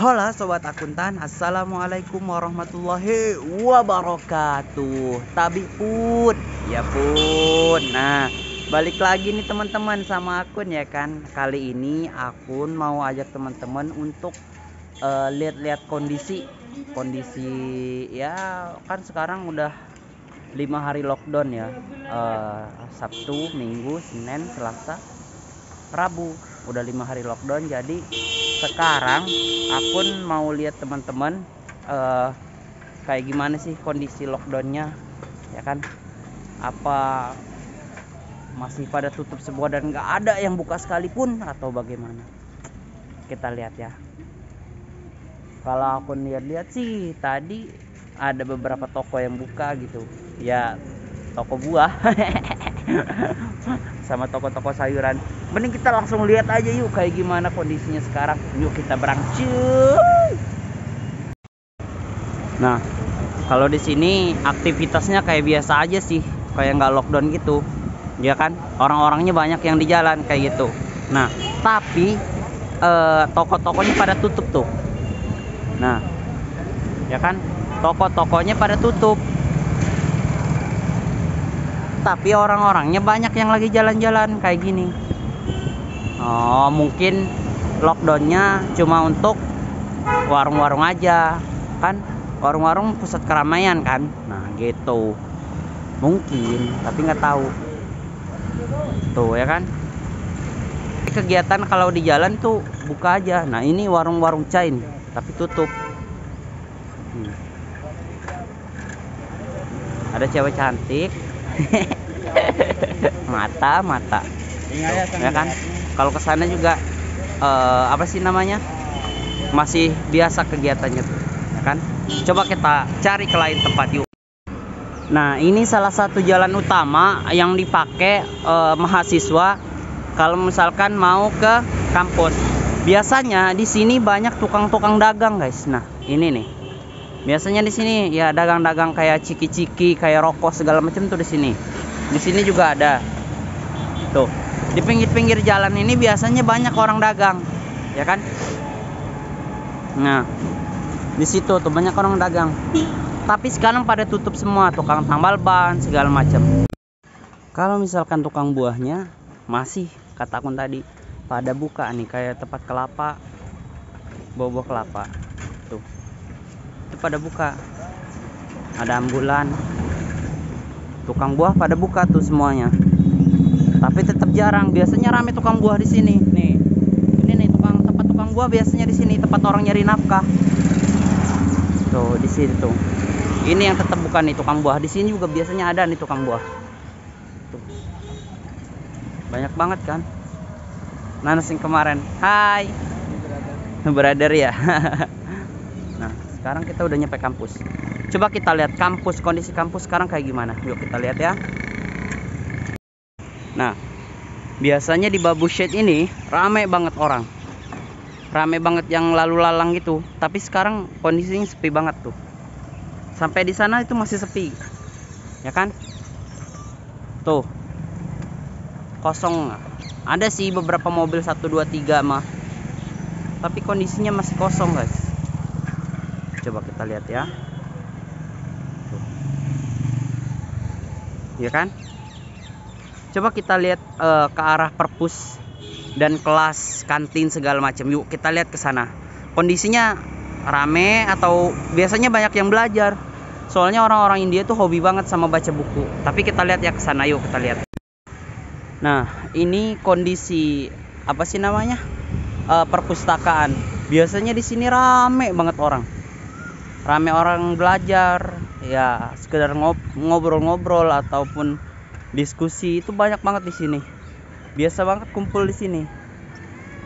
Hola sobat akuntan, assalamualaikum warahmatullahi wabarakatuh. Tabi pun, ya pun. Nah, balik lagi nih teman-teman sama akun ya kan. Kali ini akun mau ajak teman-teman untuk lihat-lihat kondisi ya kan sekarang udah 5 hari lockdown ya. Sabtu, Minggu, Senin, Selasa, Rabu udah 5 hari lockdown. Jadi sekarang akun mau lihat teman-teman kayak gimana sih kondisi lockdownnya ya kan, apa masih pada tutup semua dan nggak ada yang buka sekalipun atau bagaimana. Kita lihat ya. Kalau akun lihat-lihat sih tadi ada beberapa toko yang buka gitu ya, toko buah sama toko-toko sayuran. Mending kita langsung lihat aja yuk kayak gimana kondisinya sekarang. Yuk kita berangkat. Nah, kalau di sini aktivitasnya kayak biasa aja sih, kayak nggak lockdown gitu. Ya kan? Orang-orangnya banyak yang di jalan kayak gitu. Nah, tapi toko-tokonya pada tutup tuh. Nah, ya kan? Toko-tokonya pada tutup. Tapi orang-orangnya banyak yang lagi jalan-jalan kayak gini. Oh, mungkin lockdownnya cuma untuk warung-warung aja kan, warung-warung pusat keramaian kan. Nah gitu mungkin, tapi nggak tahu tuh ya kan. Kegiatan kalau di jalan tuh buka aja. Nah ini warung-warung chain tapi tutup. Ada cewek cantik mata ya kan. Kalau kesana juga apa sih namanya, masih biasa kegiatannya tuh ya kan. Coba kita cari ke lain tempat yuk. Nah ini salah satu jalan utama yang dipakai mahasiswa kalau misalkan mau ke kampus. Biasanya di sini banyak tukang-tukang dagang guys. Nah ini nih, biasanya di sini ya dagang-dagang kayak ciki-ciki, kayak rokok segala macam tuh di sini. Di sini juga ada. Tuh, di pinggir-pinggir jalan ini biasanya banyak orang dagang, ya kan? Nah, di situ tuh banyak orang dagang. Tapi sekarang pada tutup semua, tukang tambal ban segala macam. Kalau misalkan tukang buahnya masih, kata akun tadi, pada buka nih, kayak tempat kelapa, buah kelapa. Tuh. Itu pada buka. Ada ambulan, tukang buah pada buka tuh semuanya. Tapi tetap jarang. Biasanya rame tukang buah di sini. Nih, ini nih tempat tukang buah biasanya di sini, tempat orang nyari nafkah. Tuh di sini tuh. Ini yang tetap buka nih tukang buah. Di sini juga biasanya ada nih tukang buah. Tuh. Banyak banget kan. Nanas yang kemarin. Hai. Brother ya. Nah, sekarang kita udah nyampe kampus. Coba kita lihat kampus, kondisi kampus sekarang kayak gimana. Yuk kita lihat ya. Nah, biasanya di Babu Shade ini rame banget orang. Rame banget yang lalu lalang gitu. Tapi sekarang kondisinya sepi banget tuh. Sampai di sana itu masih sepi. Ya kan? Tuh. Kosong. Ada sih beberapa mobil 1 2 3 mah. Tapi kondisinya masih kosong, guys. Coba kita lihat ya. Tuh. Ya kan? Coba kita lihat ke arah perpus dan kelas, kantin segala macam. Yuk kita lihat ke sana. Kondisinya rame atau biasanya banyak yang belajar. Soalnya orang-orang India tuh hobi banget sama baca buku. Tapi kita lihat ya ke sana, yuk kita lihat. Nah, ini kondisi apa sih namanya? Perpustakaan. Biasanya di sini rame banget orang. Rame orang belajar, ya sekedar ngobrol-ngobrol ataupun diskusi, itu banyak banget di sini. Biasa banget kumpul di sini.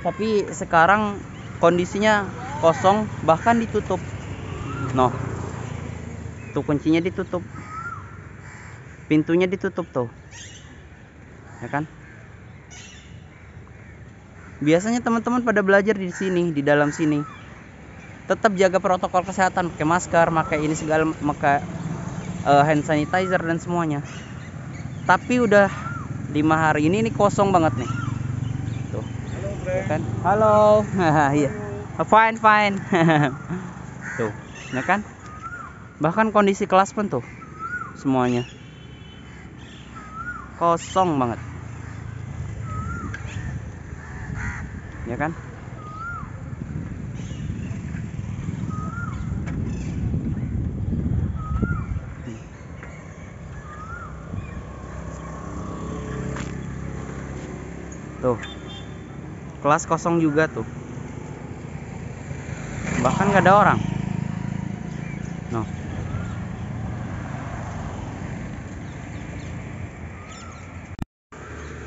Tapi sekarang kondisinya kosong, bahkan ditutup. Noh. Tuh kuncinya ditutup. Pintunya ditutup tuh. Ya kan? Biasanya teman-teman pada belajar di sini, di dalam sini. Tetap jaga protokol kesehatan, pakai masker, pakai ini segala, pakai hand sanitizer dan semuanya. Tapi udah 5 hari ini kosong banget nih. Tuh. Kan? Halo. Iya. Fine. Tuh, ya kan? Bahkan kondisi kelas pun tuh semuanya kosong banget. Ya kan? Tuh. Kelas kosong juga tuh. Bahkan gak ada orang. No.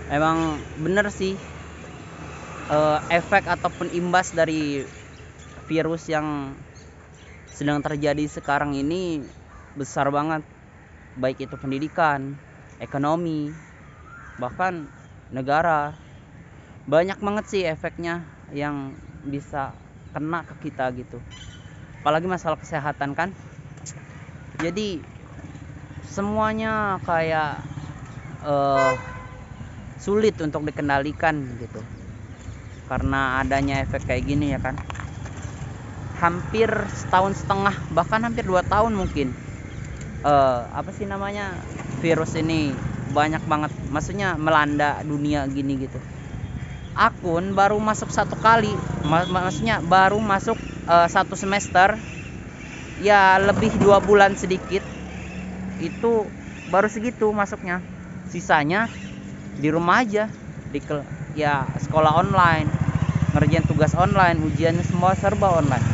Emang bener sih, efek ataupun imbas dari virus yang sedang terjadi sekarang ini besar banget, baik itu pendidikan, ekonomi, bahkan negara. Banyak banget sih efeknya yang bisa kena ke kita gitu, apalagi masalah kesehatan kan. Jadi semuanya kayak sulit untuk dikendalikan gitu karena adanya efek kayak gini ya kan. Hampir setahun setengah, bahkan hampir 2 tahun mungkin virus ini banyak banget, maksudnya melanda dunia gini gitu. Akun baru masuk 1 kali, maksudnya baru masuk 1 semester ya, lebih 2 bulan sedikit, itu baru segitu masuknya. Sisanya di rumah aja, ya sekolah online, ngerjain tugas online, ujiannya semua serba online.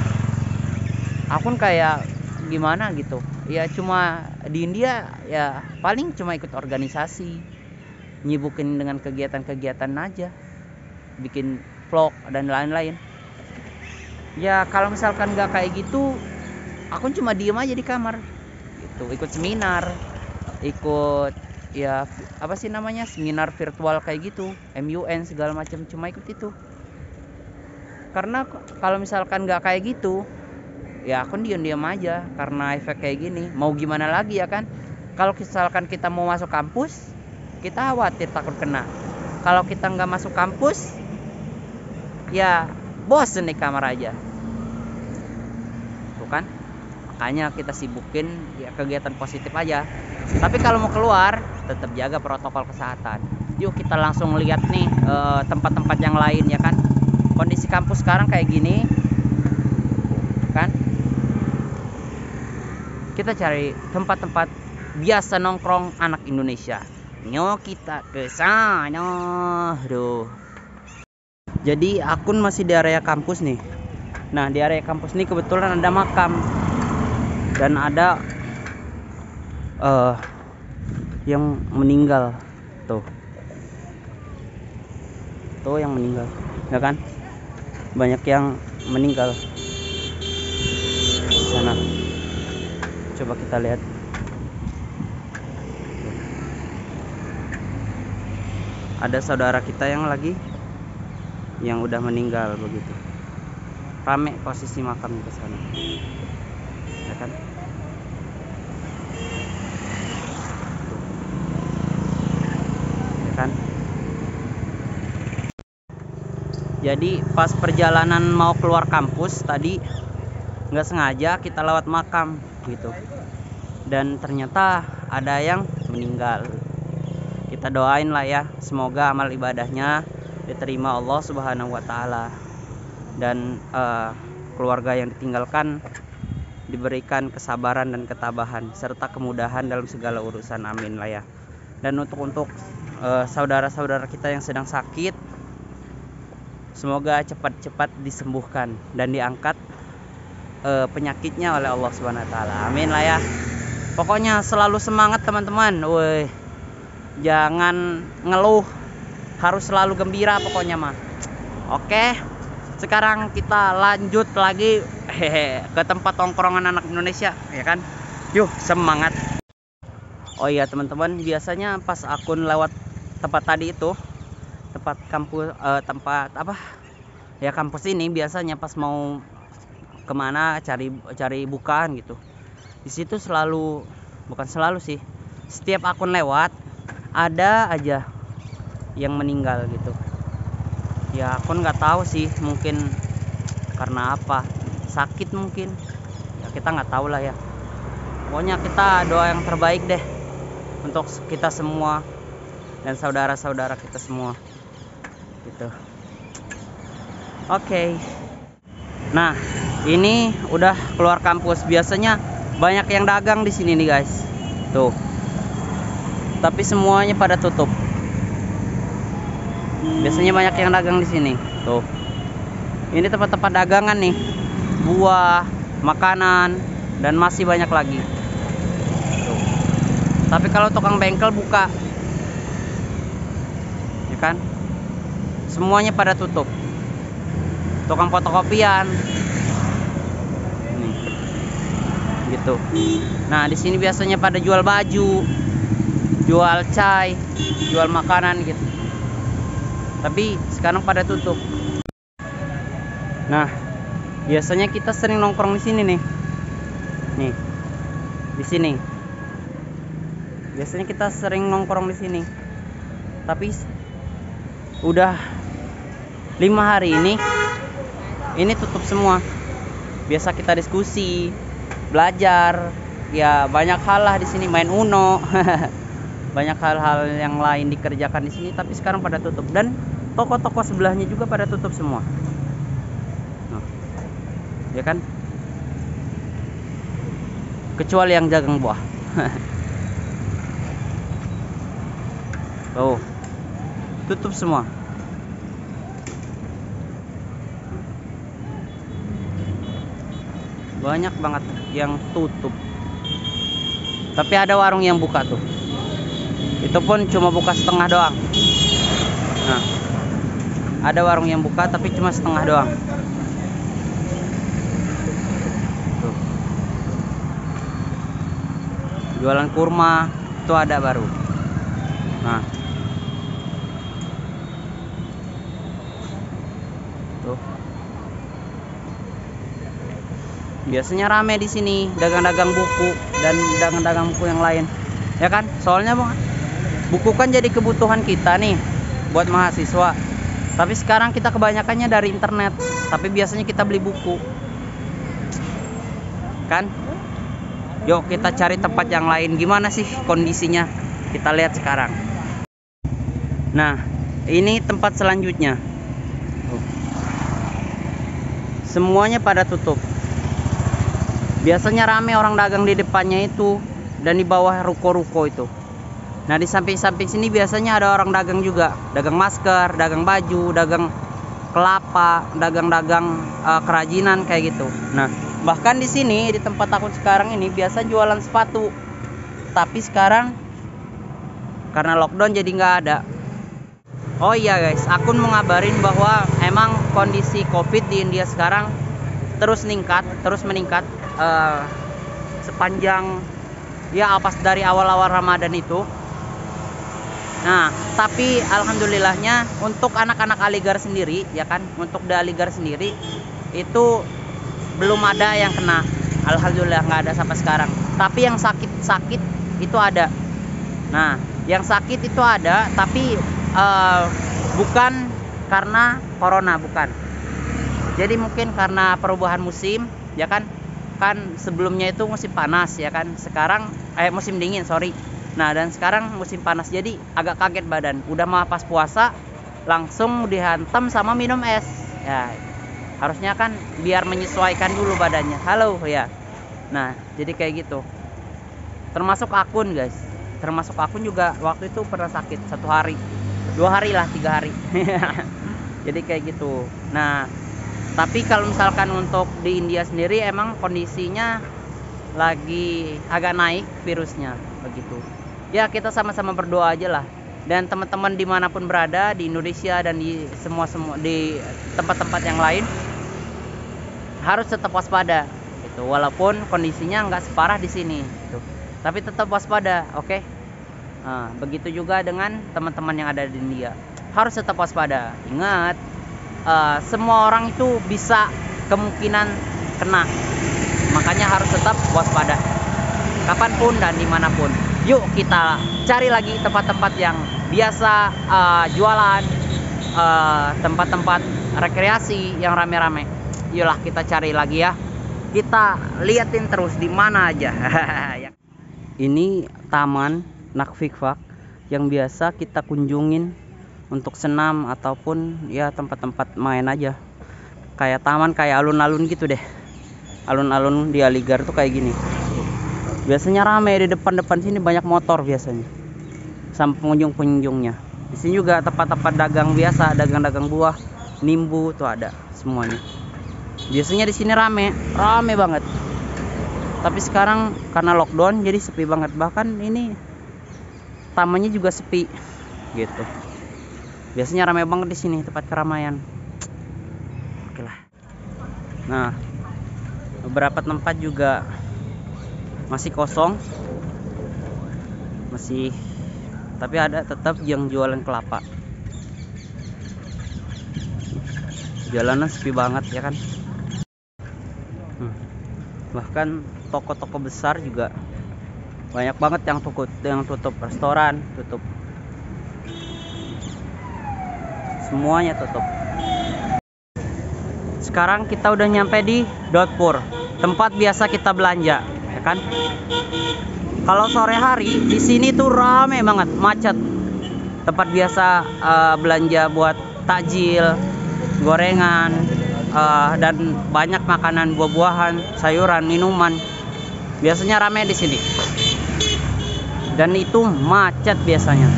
Akun kayak gimana gitu ya, cuma di India ya paling cuma ikut organisasi, nyibukin dengan kegiatan-kegiatan aja, bikin vlog dan lain-lain. Ya kalau misalkan nggak kayak gitu, aku cuma diem aja di kamar gitu, ikut seminar, ikut ya seminar virtual kayak gitu, MUN segala macam, cuma ikut itu. Karena kalau misalkan nggak kayak gitu ya aku diem aja karena efek kayak gini. Mau gimana lagi ya kan, kalau misalkan kita mau masuk kampus kita khawatir takut kena, kalau kita nggak masuk kampus ya bosen di kamar aja tuh kan. Makanya kita sibukin ya kegiatan positif aja. Tapi kalau mau keluar tetap jaga protokol kesehatan. Yuk kita langsung lihat nih tempat-tempat yang lain ya kan. Kondisi kampus sekarang kayak gini kan. Kita cari tempat-tempat biasa nongkrong anak Indonesia. Nyo kita ke sana. Jadi akun masih di area kampus nih. Nah, di area kampus nih kebetulan ada makam dan ada yang meninggal. Tuh yang meninggal ya kan, banyak yang meninggal di sana. Coba kita lihat. Ada saudara kita yang udah meninggal begitu. Rame posisi makam ke sana. Ya kan? Ya kan? Jadi pas perjalanan mau keluar kampus tadi nggak sengaja kita lewat makam gitu. Dan ternyata ada yang meninggal. Kita doain lah ya, semoga amal ibadahnya diterima Allah Subhanahu wa taala. Dan keluarga yang ditinggalkan diberikan kesabaran dan ketabahan serta kemudahan dalam segala urusan, amin lah ya. Dan untuk saudara-saudara kita yang sedang sakit, semoga cepat-cepat disembuhkan dan diangkat penyakitnya oleh Allah Subhanahu wa taala, amin lah ya. Pokoknya selalu semangat teman-teman, woi, jangan ngeluh, harus selalu gembira pokoknya mah. Oke, sekarang kita lanjut lagi ke tempat tongkrongan anak Indonesia ya kan. Yuk semangat. Oh iya teman-teman, biasanya pas akun lewat tempat tadi itu, tempat kampus, kampus ini, biasanya pas mau kemana cari bukaan gitu, di situ selalu, bukan selalu sih, setiap akun lewat ada aja yang meninggal gitu. Ya aku nggak tahu sih, mungkin karena apa, sakit mungkin ya, kita nggak tahu lah ya. Pokoknya kita doa yang terbaik deh untuk kita semua dan saudara-saudara kita semua gitu. Oke. Nah, ini udah keluar kampus. Biasanya banyak yang dagang di sini nih guys. Tuh. Tapi semuanya pada tutup. Biasanya banyak yang dagang di sini. Tuh. Ini tempat-tempat dagangan nih. Buah, makanan, dan masih banyak lagi. Tuh. Tapi kalau tukang bengkel buka, ya kan? Semuanya pada tutup. Tukang fotokopian, nih, gitu. Nah di sini biasanya pada jual baju, jual chai, jual makanan gitu. Tapi sekarang pada tutup. Nah biasanya kita sering nongkrong di sini nih. Nih, di sini. Biasanya kita sering nongkrong di sini. Tapi udah 5 hari ini tutup semua. Biasa kita diskusi, belajar, ya banyak hal lah di sini, main Uno. Banyak hal-hal yang lain dikerjakan di sini, tapi sekarang pada tutup dan toko-toko sebelahnya juga pada tutup semua. Nah, ya kan? Kecuali yang dagang buah. Oh, tutup semua. Banyak banget yang tutup. Tapi ada warung yang buka tuh. Itu pun cuma buka setengah doang. Nah, ada warung yang buka tapi cuma setengah doang. Tuh. Jualan kurma itu ada baru. Nah. Tuh. Biasanya rame di sini dagang-dagang buku dan dagang-dagang buku yang lain, ya kan? Soalnya buku kan jadi kebutuhan kita nih buat mahasiswa. Tapi sekarang kita kebanyakannya dari internet. Tapi biasanya kita beli buku, kan? Yuk kita cari tempat yang lain. Gimana sih kondisinya? Kita lihat sekarang. Nah, ini tempat selanjutnya. Semuanya pada tutup. Biasanya rame orang dagang di depannya itu dan di bawah ruko-ruko itu. Nah di samping-samping sini biasanya ada orang dagang juga, dagang masker, dagang baju, dagang kelapa, dagang-dagang kerajinan kayak gitu. Nah bahkan di sini di tempat aku sekarang ini biasa jualan sepatu, tapi sekarang karena lockdown jadi nggak ada. Oh iya guys, aku mau ngabarin bahwa emang kondisi COVID di India sekarang terus meningkat sepanjang ya pas dari awal-awal Ramadan itu. Nah, tapi alhamdulillahnya untuk anak-anak Aligarh sendiri, ya kan, untuk di Aligarh sendiri itu belum ada yang kena. Alhamdulillah nggak ada sampai sekarang. Tapi yang sakit itu ada. Nah, yang sakit itu ada, tapi bukan karena corona, bukan. Jadi mungkin karena perubahan musim, ya kan? Kan sebelumnya itu musim panas, ya kan? Sekarang musim dingin, sorry. Nah, dan sekarang musim panas, jadi agak kaget badan. Udah mah pas puasa langsung dihantam sama minum es. Ya, harusnya kan biar menyesuaikan dulu badannya. Halo, ya. Nah, jadi kayak gitu. Termasuk akun, guys. Termasuk akun juga waktu itu pernah sakit 1 hari, 2 hari lah, 3 hari. Jadi kayak gitu. Nah, tapi kalau misalkan untuk di India sendiri emang kondisinya lagi agak naik virusnya begitu. Ya kita sama-sama berdoa aja lah. Dan teman-teman dimanapun berada di Indonesia dan di semua di tempat-tempat yang lain harus tetap waspada. Gitu. Walaupun kondisinya nggak separah di sini. Gitu. Tapi tetap waspada, oke? Nah, begitu juga dengan teman-teman yang ada di India. Harus tetap waspada. Ingat. Semua orang itu bisa kemungkinan kena, makanya harus tetap waspada kapanpun dan dimanapun. Yuk kita cari lagi tempat-tempat yang biasa jualan, tempat-tempat rekreasi yang rame-rame. Yolah kita cari lagi ya. Kita liatin terus di mana aja. Ini taman Nakfikfak yang biasa kita kunjungin untuk senam ataupun ya tempat-tempat main aja. Kayak taman, kayak alun-alun gitu deh. Alun-alun di Aligar tuh kayak gini. Biasanya rame di depan-depan sini, banyak motor biasanya. Sama pengunjung-pengunjungnya. Di sini juga tempat-tempat dagang biasa, dagang-dagang buah, nimbu tuh ada semuanya. Biasanya di sini rame banget. Tapi sekarang karena lockdown jadi sepi banget. Bahkan ini tamannya juga sepi gitu. Biasanya rame banget di sini, tempat keramaian. Oke lah. Nah, beberapa tempat juga masih kosong, tapi ada tetap yang jualan kelapa. Jalanan sepi banget ya kan. Bahkan toko-toko besar juga banyak banget yang tutup, restoran tutup, semuanya tutup. Sekarang kita udah nyampe di Dotpur, tempat biasa kita belanja. Kan kalau sore hari di sini tuh rame banget, macet. Tempat biasa belanja buat takjil, gorengan, dan banyak makanan, buah-buahan, sayuran, minuman. Biasanya rame di sini. Dan itu macet biasanya.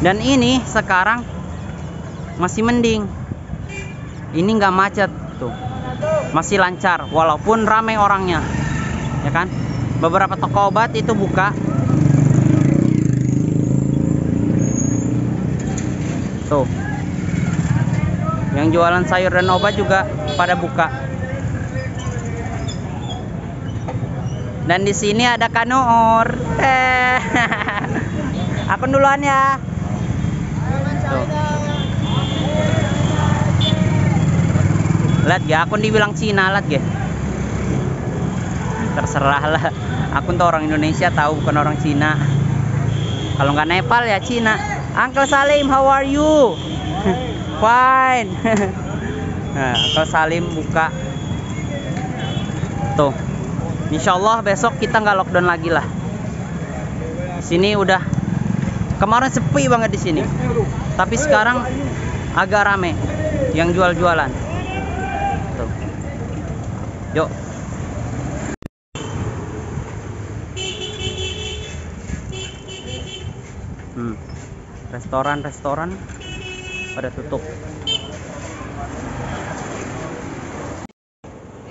Dan ini sekarang masih mending. Ini nggak macet tuh. Masih lancar walaupun rame orangnya. Ya kan, beberapa toko obat itu buka tuh, yang jualan sayur dan obat juga pada buka. Dan di sini ada Kanuur. Aku duluan ya. Tuh. Lihat ya, aku dibilang Cina, lihat ya. Terserah lah, aku tuh orang Indonesia, tahu bukan orang Cina. Kalau nggak Nepal ya Cina. Uncle Salim, how are you? Fine. Nah, Uncle Salim buka tuh. Insya Allah besok kita nggak lockdown lagi lah. Sini udah, kemarin sepi banget di sini, tapi sekarang agak rame yang jual-jualan tuh. Yuk. Restoran pada tutup.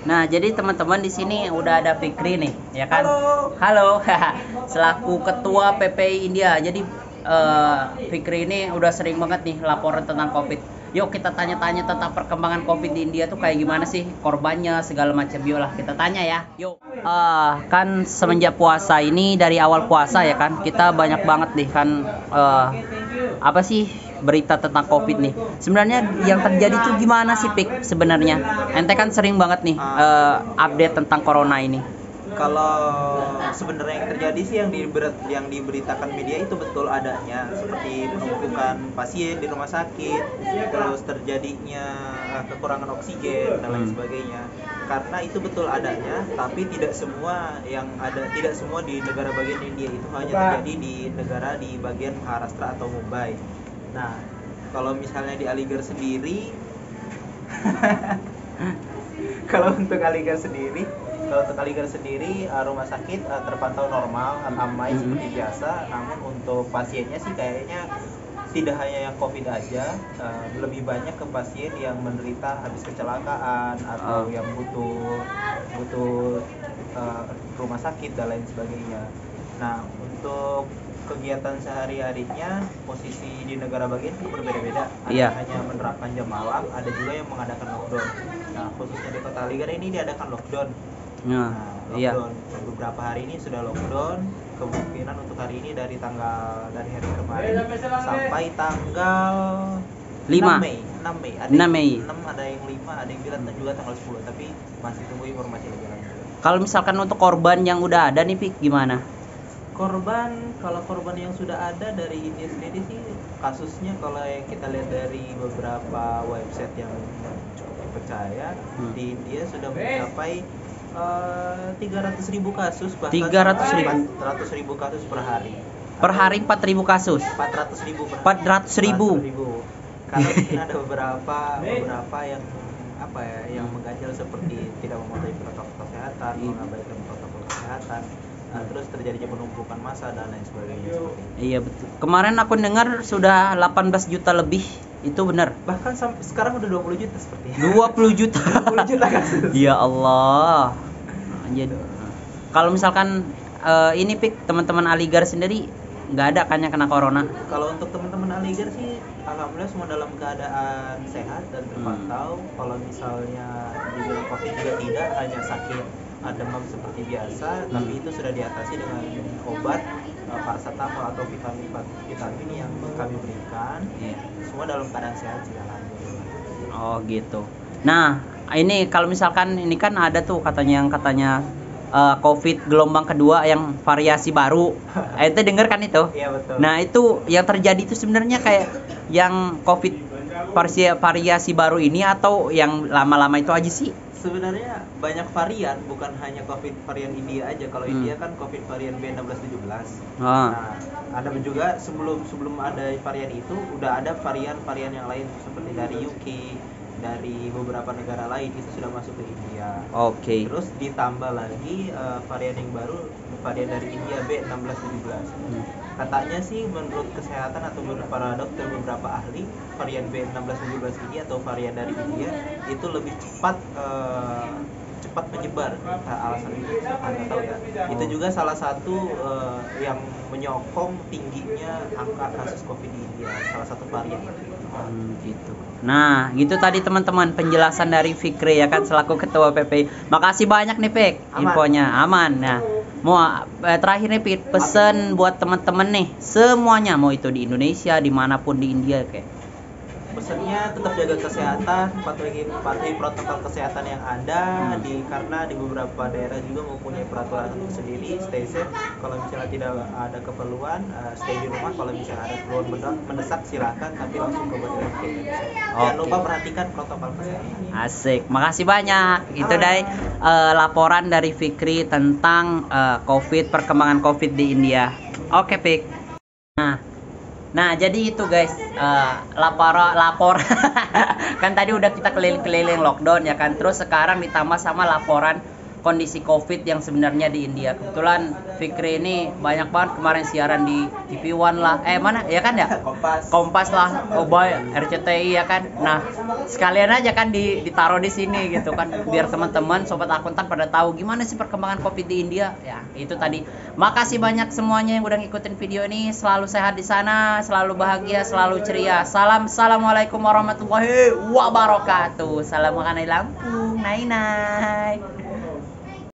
Nah, jadi teman-teman di sini udah ada Fikri nih, ya kan? Halo. Selaku ketua PPI India. Jadi Fikri ini udah sering banget nih laporan tentang Covid. Yuk kita tanya-tanya tentang perkembangan Covid di India tuh kayak gimana sih, korbannya segala macam. Yuk lah kita tanya ya. Yuk. Kan semenjak puasa ini, dari awal puasa ya kan, kita banyak banget nih kan apa sih berita tentang Covid nih. Sebenarnya yang terjadi tuh gimana sih Pik sebenarnya? Ente kan sering banget nih update tentang corona ini. Kalau sebenarnya yang terjadi sih yang diberitakan media itu betul adanya, seperti penumpukan pasien di rumah sakit, terus terjadinya kekurangan oksigen dan lain sebagainya. Karena itu betul adanya, tapi tidak semua di negara bagian India itu hanya terjadi di negara di bagian Maharashtra atau Mumbai. Nah, kalau misalnya di Aligarh sendiri kalau untuk Aligarh sendiri rumah sakit terpantau normal, ramai seperti biasa. Namun untuk pasiennya sih kayaknya tidak hanya yang Covid aja, lebih banyak ke pasien yang menderita habis kecelakaan atau yang butuh rumah sakit dan lain sebagainya. Nah, untuk kegiatan sehari-harinya posisi di negara bagian itu berbeda-beda. Ada yang hanya menerapkan jam malam, ada juga yang mengadakan lockdown. Nah, khususnya di Kota Aligarh ini diadakan lockdown. Lockdown. Beberapa hari ini sudah lockdown. Kemungkinan untuk hari ini dari hari kemarin sampai tanggal 6 Mei. Ada yang 5, ada yang bilang juga tanggal 10, tapi masih tunggu informasi lebih lanjut. Kalau misalkan untuk korban yang udah ada nih Pik, gimana? Kalau korban yang sudah ada dari India sendiri sih, kasusnya kalau yang kita lihat dari beberapa website yang cukup dipercaya, di India sudah mencapai 300.000 kasus, bahkan 300.000. 400.000 kasus per hari. Per hari 4.000 kasus. 400.000 per hari. 400.000. Karena mungkin ada beberapa yang yang mengganjal seperti tidak mematuhi protokol kesehatan, mengabaikan protokol kesehatan, terus terjadinya penumpukan massa dan lain sebagainya. Iya betul. Kemarin aku dengar sudah 18 juta lebih. Itu benar. Bahkan sekarang udah 20 juta sepertinya. 20 juta. 20 juta kasus. Ya Allah. Jadi kalau misalkan ini Pik, teman-teman Aligar sendiri nggak ada kan yang kena corona? Kalau untuk teman-teman Aligar sih alhamdulillah semua dalam keadaan sehat dan terpantau. Kalau misalnya dibilang Covid juga tidak, hanya sakit demam seperti biasa, tapi itu sudah diatasi dengan obat paracetamol atau vitamin yang kami berikan. Semua dalam keadaan sehat sih alhamdulillah. Oh gitu. Nah, ini kalau misalkan ini kan ada tuh katanya Covid gelombang kedua yang variasi baru. Ente denger kan itu? Iya betul. Nah, itu yang terjadi itu sebenarnya kayak yang Covid variasi baru ini atau yang lama-lama itu aja sih? Sebenarnya banyak varian, bukan hanya Covid varian India aja. Kalau India kan Covid varian B1617. Nah, ada juga sebelum ada varian itu udah ada varian-varian yang lain seperti dari UK, dari beberapa negara lain itu sudah masuk ke India. Oke. Terus ditambah lagi varian yang baru, varian dari India B1617. Katanya sih menurut kesehatan atau menurut para dokter beberapa ahli, varian B1617 ini atau varian dari India itu lebih cepat menyebar. Alasan itu saya nggak tahu ya. Itu juga salah satu yang menyokong tingginya angka kasus Covid di India, salah satu varian itu. Gitu. Nah, gitu tadi teman-teman penjelasan dari Fikri ya kan selaku ketua PP. Makasih banyak nih Pik, infonya aman. Nah, mau terakhir nih Pik, pesan buat teman-teman nih semuanya, mau itu di Indonesia dimanapun di India kayak. Pesannya tetap jaga kesehatan, patuhi protokol kesehatan yang ada karena di beberapa daerah juga mempunyai peraturan sendiri. Stay safe. Kalau misalnya tidak ada keperluan, stay di rumah. Kalau misalnya ada keperluan mendesak silakan, tapi langsung ke Indonesia. Jangan lupa perhatikan protokol kesehatan. Asik, makasih banyak. Itu dari laporan dari Fikri tentang COVID, perkembangan COVID di India. Oke Pik. Nah jadi itu guys, lapor kan tadi udah kita keliling-keliling lockdown ya kan, terus sekarang ditambah sama laporan kondisi COVID yang sebenarnya di India. Kebetulan Fikri ini banyak banget kemarin siaran di TV One lah, mana ya kan ya, Kompas lah, Boy, RCTI ya kan. Nah sekalian aja kan ditaruh di sini gitu kan, biar teman-teman sobat akuntan pada tahu gimana sih perkembangan COVID di India. Ya itu tadi. Makasih banyak semuanya yang udah ngikutin video ini. Selalu sehat di sana, selalu bahagia, selalu ceria. Assalamualaikum warahmatullahi wabarakatuh. Salam makan di Lampung, nai.